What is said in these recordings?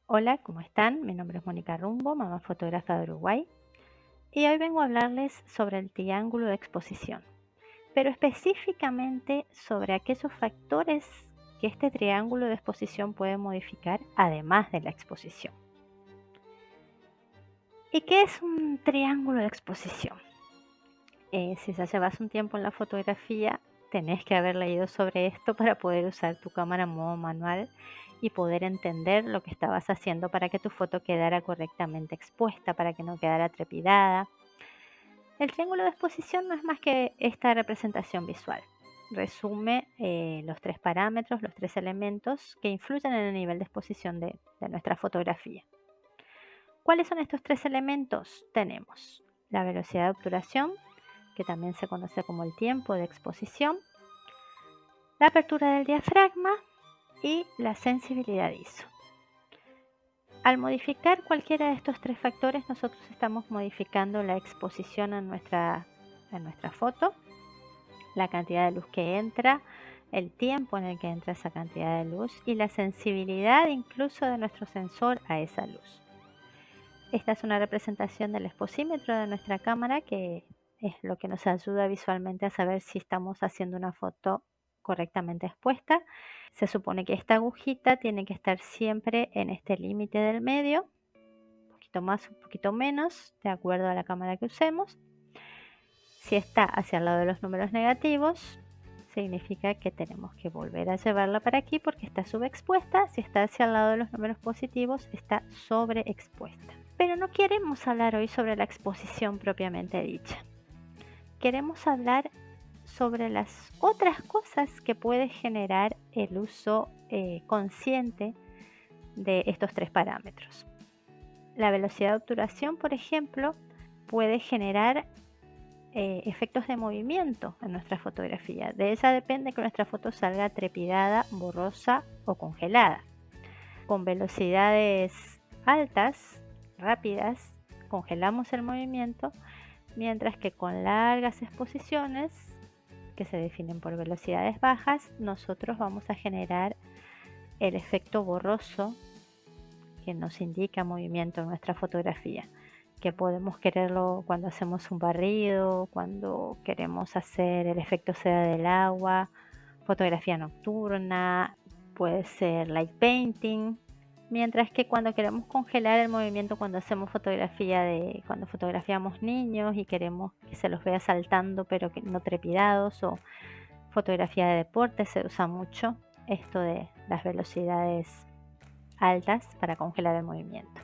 Hola, ¿cómo están? Mi nombre es Mónica Rumbo, mamá fotógrafa de Uruguay, y hoy vengo a hablarles sobre el triángulo de exposición, pero específicamente sobre aquellos factores que este triángulo de exposición puede modificar además de la exposición. ¿Y qué es un triángulo de exposición? Si ya llevas un tiempo en la fotografía, tenés que haber leído sobre esto para poder usar tu cámara en modo manual y poder entender lo que estabas haciendo para que tu foto quedara correctamente expuesta, para que no quedara trepidada. El triángulo de exposición no es más que esta representación visual. Resume los tres parámetros, los tres elementos que influyen en el nivel de exposición de nuestra fotografía. ¿Cuáles son estos tres elementos? Tenemos la velocidad de obturación, que también se conoce como el tiempo de exposición, la apertura del diafragma y la sensibilidad ISO. Al modificar cualquiera de estos tres factores, nosotros estamos modificando la exposición en nuestra foto, la cantidad de luz que entra, el tiempo en el que entra esa cantidad de luz y la sensibilidad incluso de nuestro sensor a esa luz. Esta es una representación del exposímetro de nuestra cámara, que es lo que nos ayuda visualmente a saber si estamos haciendo una foto correctamente expuesta. Se supone que esta agujita tiene que estar siempre en este límite del medio, un poquito más, un poquito menos, de acuerdo a la cámara que usemos. Si está hacia el lado de los números negativos, significa que tenemos que volver a llevarla para aquí porque está subexpuesta. Si está hacia el lado de los números positivos, está sobreexpuesta. Pero no queremos hablar hoy sobre la exposición propiamente dicha. Queremos hablar sobre las otras cosas que puede generar el uso consciente de estos tres parámetros. La velocidad de obturación, por ejemplo, puede generar efectos de movimiento en nuestra fotografía. De ella depende que nuestra foto salga trepidada, borrosa o congelada. Con velocidades altas, rápidas, congelamos el movimiento, mientras que con largas exposiciones, que se definen por velocidades bajas, nosotros vamos a generar el efecto borroso que nos indica movimiento en nuestra fotografía, que podemos quererlo cuando hacemos un barrido, cuando queremos hacer el efecto seda del agua, fotografía nocturna, puede ser light painting. Mientras que cuando queremos congelar el movimiento, cuando hacemos cuando fotografiamos niños y queremos que se los vea saltando pero que no trepidados, o fotografía de deporte, se usa mucho esto de las velocidades altas para congelar el movimiento.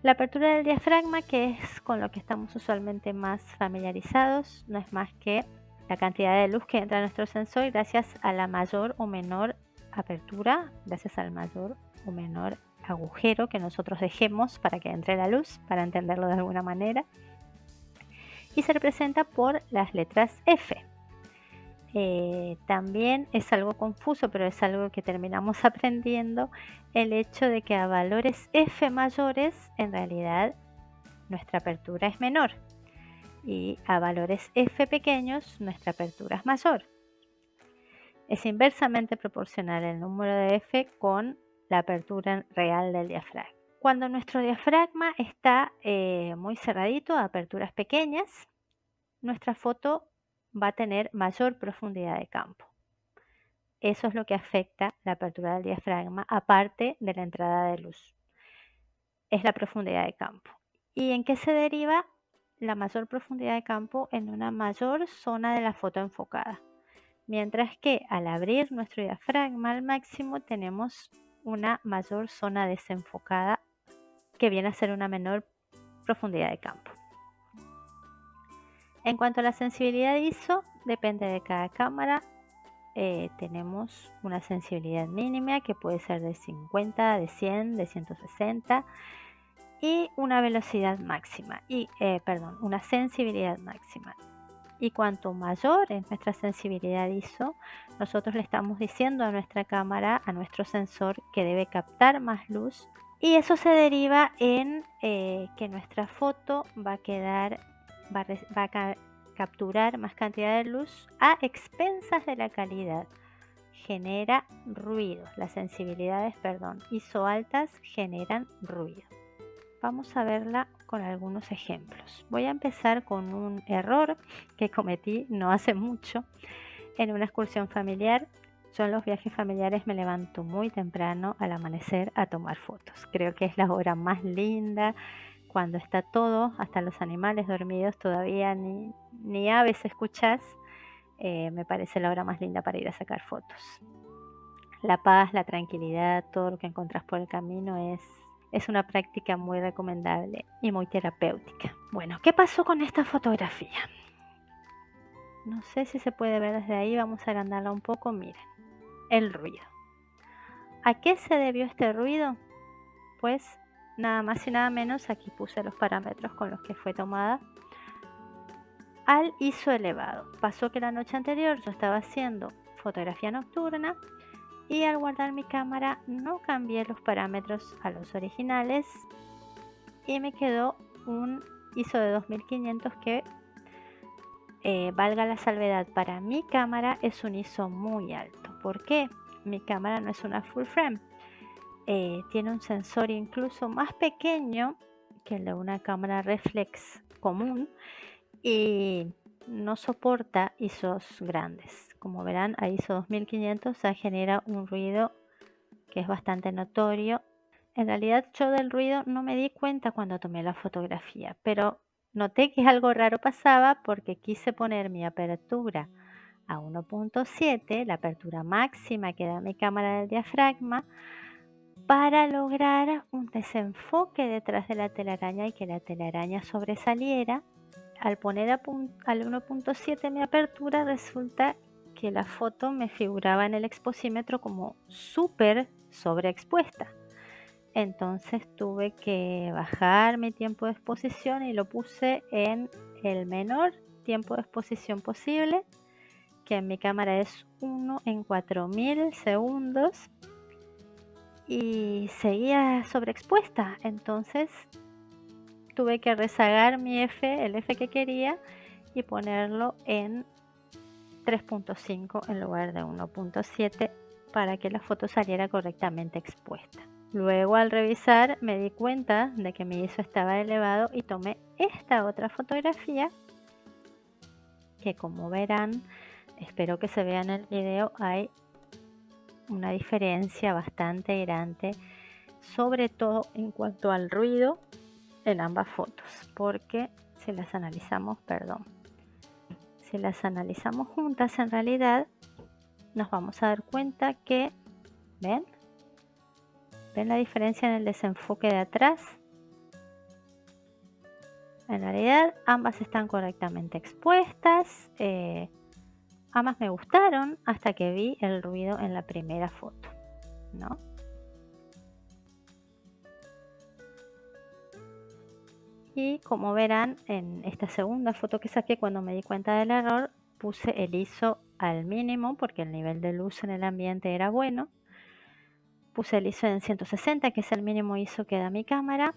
La apertura del diafragma, que es con lo que estamos usualmente más familiarizados, no es más que la cantidad de luz que entra a nuestro sensor gracias a la mayor o menor apertura, gracias al mayor o menor agujero que nosotros dejemos para que entre la luz, para entenderlo de alguna manera, y se representa por las letras F. También es algo confuso, pero es algo que terminamos aprendiendo, el hecho de que a valores F mayores en realidad nuestra apertura es menor, y a valores F pequeños nuestra apertura es mayor. Es inversamente proporcional el número de F con la apertura real del diafragma. Cuando nuestro diafragma está muy cerradito, a aperturas pequeñas, nuestra foto va a tener mayor profundidad de campo. Eso es lo que afecta la apertura del diafragma, aparte de la entrada de luz. Es la profundidad de campo. ¿Y en qué se deriva la mayor profundidad de campo? En una mayor zona de la foto enfocada. Mientras que al abrir nuestro diafragma al máximo tenemos una mayor zona desenfocada que viene a ser una menor profundidad de campo. En cuanto a la sensibilidad ISO, depende de cada cámara. Tenemos una sensibilidad mínima que puede ser de 50, de 100, de 160 y una velocidad máxima, una sensibilidad máxima. Y cuanto mayor es nuestra sensibilidad ISO, nosotros le estamos diciendo a nuestra cámara, a nuestro sensor, que debe captar más luz, y eso se deriva en que nuestra foto va a capturar más cantidad de luz a expensas de la calidad. genera ruido. Las sensibilidades, ISO altas generan ruido. Vamos a verla con algunos ejemplos. Voy a empezar con un error que cometí no hace mucho en una excursión familiar. Yo en los viajes familiares me levanto muy temprano al amanecer a tomar fotos. Creo que es la hora más linda, cuando está todo, hasta los animales dormidos, todavía ni aves escuchás. Me parece la hora más linda para ir a sacar fotos. La paz, la tranquilidad, todo lo que encontrás por el camino es una práctica muy recomendable y muy terapéutica. Bueno, ¿qué pasó con esta fotografía? No sé si se puede ver desde ahí, vamos a agrandarla un poco. Miren, el ruido. ¿A qué se debió este ruido? Pues nada más y nada menos, aquí puse los parámetros con los que fue tomada, al ISO elevado. Pasó que la noche anterior yo estaba haciendo fotografía nocturna y al guardar mi cámara no cambié los parámetros a los originales y me quedó un ISO de 2500 que, valga la salvedad, para mi cámara es un ISO muy alto. ¿Por qué? Mi cámara no es una full frame. Tiene un sensor incluso más pequeño que el de una cámara reflex común y no soporta ISOs grandes. Como verán, a ISO 2500 ya genera un ruido que es bastante notorio. En realidad yo del ruido no me di cuenta cuando tomé la fotografía, pero noté que algo raro pasaba porque quise poner mi apertura a 1.7, la apertura máxima que da mi cámara del diafragma, para lograr un desenfoque detrás de la telaraña y que la telaraña sobresaliera. Al poner al 1.7 mi apertura, resulta que la foto me figuraba en el exposímetro como súper sobreexpuesta. Entonces tuve que bajar mi tiempo de exposición y lo puse en el menor tiempo de exposición posible, que en mi cámara es 1 en 4000 segundos, y seguía sobreexpuesta. Entonces tuve que rezagar el F que quería, y ponerlo en 3.5 en lugar de 1.7 para que la foto saliera correctamente expuesta. Luego, al revisar, me di cuenta de que mi ISO estaba elevado y tomé esta otra fotografía que, como verán, espero que se vea en el video, hay una diferencia bastante grande, sobre todo en cuanto al ruido en ambas fotos, porque si las analizamos juntas, en realidad nos vamos a dar cuenta que, ¿ven la diferencia en el desenfoque de atrás? En realidad ambas están correctamente expuestas, ambas me gustaron hasta que vi el ruido en la primera foto, ¿no? Y como verán, en esta segunda foto que saqué, cuando me di cuenta del error, puse el ISO al mínimo porque el nivel de luz en el ambiente era bueno. Puse el ISO en 160, que es el mínimo ISO que da mi cámara.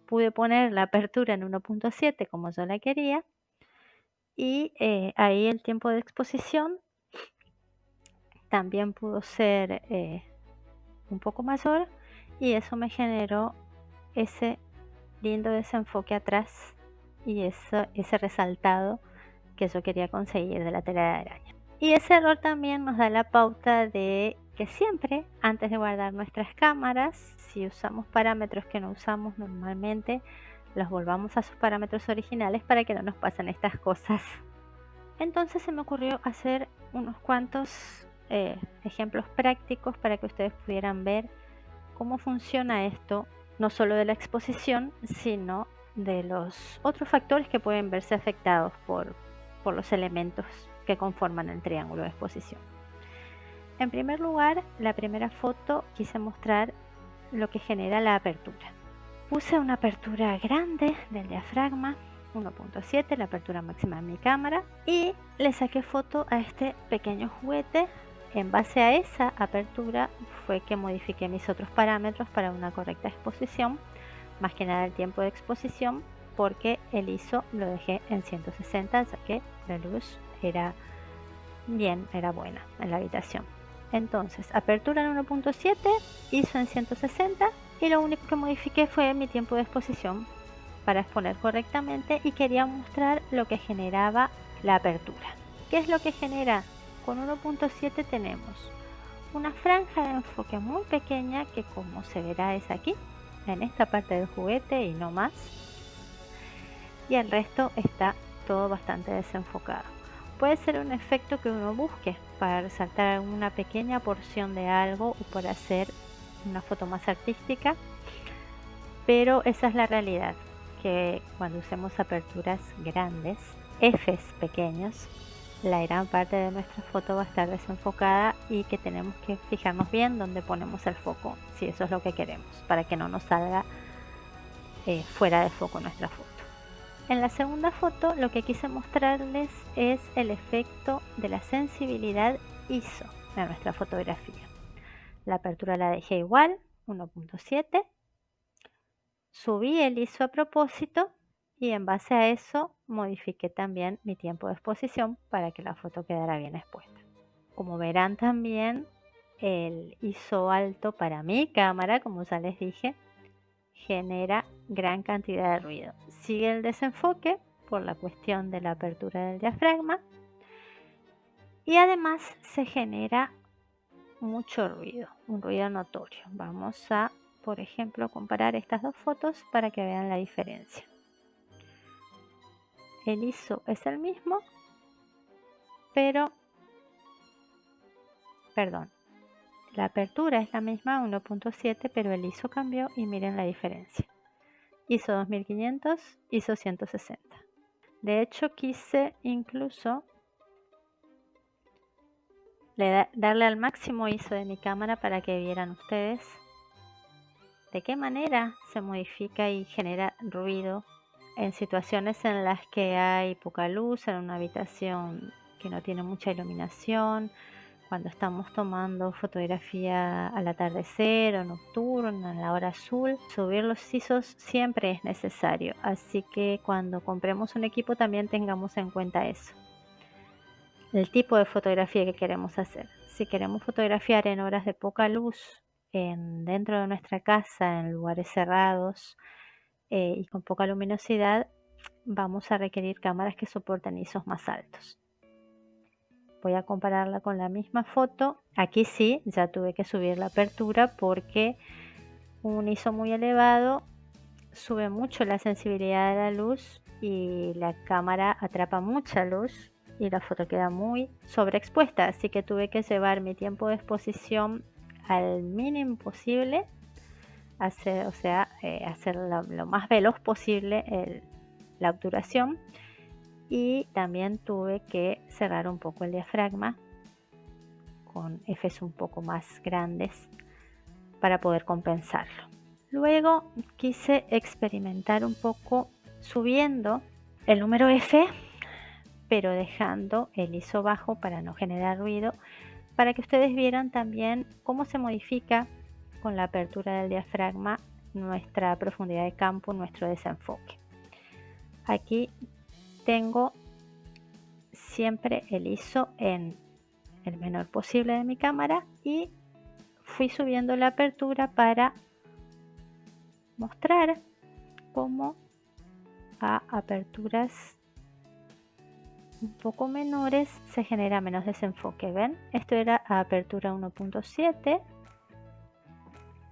Pude poner la apertura en 1.7 como yo la quería. Y ahí el tiempo de exposición también pudo ser un poco mayor, y eso me generó ese lindo desenfoque atrás y ese resaltado que yo quería conseguir de la tela de araña. Y ese error también nos da la pauta de que siempre, antes de guardar nuestras cámaras, si usamos parámetros que no usamos normalmente, los volvamos a sus parámetros originales para que no nos pasen estas cosas. Entonces se me ocurrió hacer unos cuantos ejemplos prácticos para que ustedes pudieran ver cómo funciona esto, no solo de la exposición, sino de los otros factores que pueden verse afectados por los elementos que conforman el triángulo de exposición. En primer lugar, la primera foto quise mostrar lo que genera la apertura. Puse una apertura grande del diafragma, 1.7, la apertura máxima de mi cámara, y le saqué foto a este pequeño juguete. En base a esa apertura fue que modifiqué mis otros parámetros para una correcta exposición, más que nada el tiempo de exposición, porque el ISO lo dejé en 160, ya que la luz era buena en la habitación. Entonces, apertura en 1.7, ISO en 160 y lo único que modifiqué fue mi tiempo de exposición para exponer correctamente y quería mostrar lo que generaba la apertura. ¿Qué es lo que genera? Con 1.7 tenemos una franja de enfoque muy pequeña que, como se verá, es aquí, en esta parte del juguete y no más, y el resto está todo bastante desenfocado. Puede ser un efecto que uno busque para resaltar una pequeña porción de algo o para hacer una foto más artística, pero esa es la realidad, que cuando usemos aperturas grandes, Fs pequeños, la gran parte de nuestra foto va a estar desenfocada y que tenemos que fijarnos bien dónde ponemos el foco, si eso es lo que queremos, para que no nos salga fuera de foco nuestra foto. En la segunda foto lo que quise mostrarles es el efecto de la sensibilidad ISO de nuestra fotografía. La apertura la dejé igual, 1.7. Subí el ISO a propósito y en base a eso modifiqué también mi tiempo de exposición para que la foto quedara bien expuesta. Como verán también, el ISO alto para mi cámara, como ya les dije, genera gran cantidad de ruido. Sigue el desenfoque por la cuestión de la apertura del diafragma y además se genera mucho ruido, un ruido notorio. Vamos a, por ejemplo, comparar estas dos fotos para que vean la diferencia. El ISO es el mismo, pero, perdón, la apertura es la misma, 1.7, pero el ISO cambió y miren la diferencia. ISO 2500, ISO 160. De hecho, quise incluso darle al máximo ISO de mi cámara para que vieran ustedes de qué manera se modifica y genera ruido en situaciones en las que hay poca luz, en una habitación que no tiene mucha iluminación, cuando estamos tomando fotografía al atardecer o nocturno, en la hora azul. Subir los ISOs siempre es necesario, así que cuando compremos un equipo también tengamos en cuenta eso. El tipo de fotografía que queremos hacer. Si queremos fotografiar en horas de poca luz, dentro de nuestra casa, en lugares cerrados y con poca luminosidad, vamos a requerir cámaras que soporten ISOs más altos. Voy a compararla con la misma foto. Aquí sí, ya tuve que subir la apertura porque un ISO muy elevado sube mucho la sensibilidad de la luz y la cámara atrapa mucha luz y la foto queda muy sobreexpuesta, así que tuve que llevar mi tiempo de exposición al mínimo posible, hacer lo más veloz posible la obturación, y también tuve que cerrar un poco el diafragma con Fs un poco más grandes para poder compensarlo. Luego quise experimentar un poco subiendo el número F, pero dejando el ISO bajo para no generar ruido, para que ustedes vieran también cómo se modifica con la apertura del diafragma nuestra profundidad de campo, nuestro desenfoque. Aquí tengo siempre el ISO en el menor posible de mi cámara y fui subiendo la apertura para mostrar cómo a aperturas un poco menores se genera menos desenfoque. ¿Ven? Esto era a apertura 1.7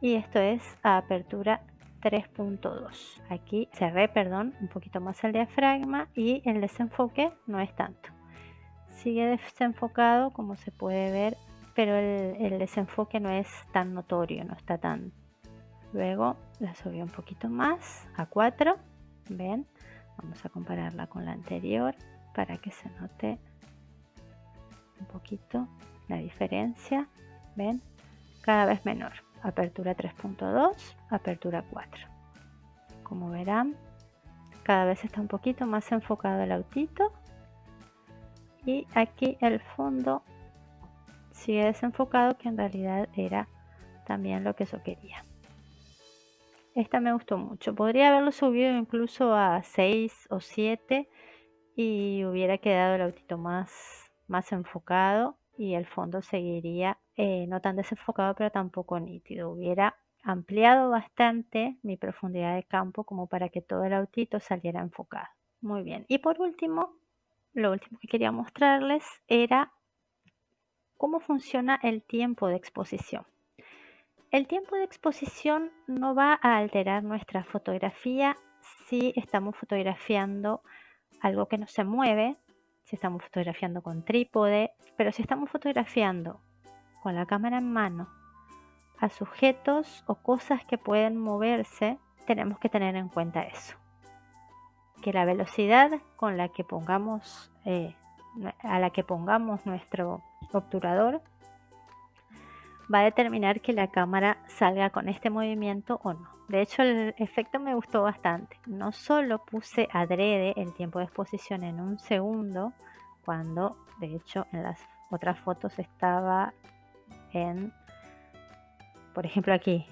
y esto es a apertura 3.2. Aquí cerré, un poquito más el diafragma y el desenfoque no es tanto. Sigue desenfocado como se puede ver, pero el desenfoque no es tan notorio, no está tan. Luego la subí un poquito más a 4. ¿Ven? Vamos a compararla con la anterior para que se note un poquito la diferencia. ¿Ven? Cada vez menor. Apertura 3.2, apertura 4. Como verán, cada vez está un poquito más enfocado el autito. Y aquí el fondo sigue desenfocado, que en realidad era también lo que yo quería. Esta me gustó mucho. Podría haberlo subido incluso a 6 o 7 y hubiera quedado el autito más enfocado y el fondo seguiría no tan desenfocado, pero tampoco nítido. Hubiera ampliado bastante mi profundidad de campo como para que todo el autito saliera enfocado. Muy bien. Y por último, lo último que quería mostrarles era cómo funciona el tiempo de exposición. El tiempo de exposición no va a alterar nuestra fotografía si estamos fotografiando algo que no se mueve, si estamos fotografiando con trípode, pero si estamos fotografiando con la cámara en mano a sujetos o cosas que pueden moverse, tenemos que tener en cuenta eso, que la velocidad con la que pongamos a la que pongamos nuestro obturador va a determinar que la cámara salga con este movimiento o no. De hecho, el efecto me gustó bastante. No solo puse adrede el tiempo de exposición en 1 segundo, cuando de hecho en las otras fotos estaba en, por ejemplo aquí,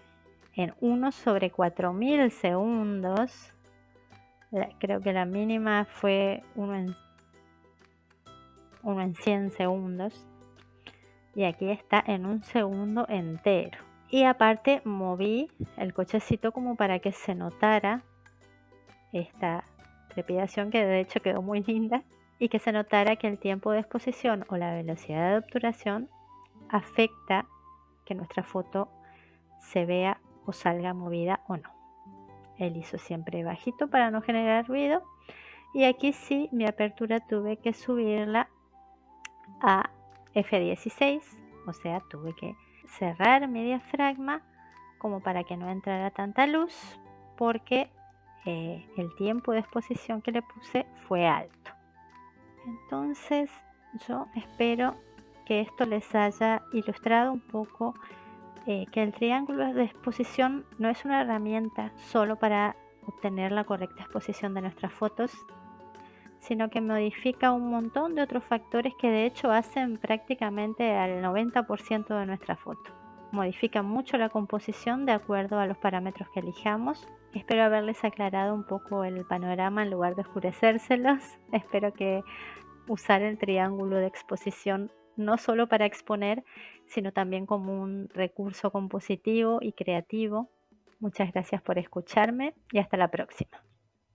en 1/4000 segundos. Creo que la mínima fue 1 en 100 segundos. Y aquí está en 1 segundo entero. Y aparte moví el cochecito como para que se notara esta trepidación, que de hecho quedó muy linda, y que se notara que el tiempo de exposición o la velocidad de obturación afecta que nuestra foto se vea o salga movida o no. El ISO siempre bajito para no generar ruido, y aquí sí mi apertura tuve que subirla a F16, o sea, tuve que cerrar mi diafragma como para que no entrara tanta luz, porque el tiempo de exposición que le puse fue alto. Entonces yo espero que esto les haya ilustrado un poco que el triángulo de exposición no es una herramienta solo para obtener la correcta exposición de nuestras fotos, sino que modifica un montón de otros factores que de hecho hacen prácticamente al 90% de nuestra foto. Modifica mucho la composición de acuerdo a los parámetros que elijamos. Espero haberles aclarado un poco el panorama en lugar de oscurecérselos. Espero que usar el triángulo de exposición no solo para exponer, sino también como un recurso compositivo y creativo. Muchas gracias por escucharme y hasta la próxima.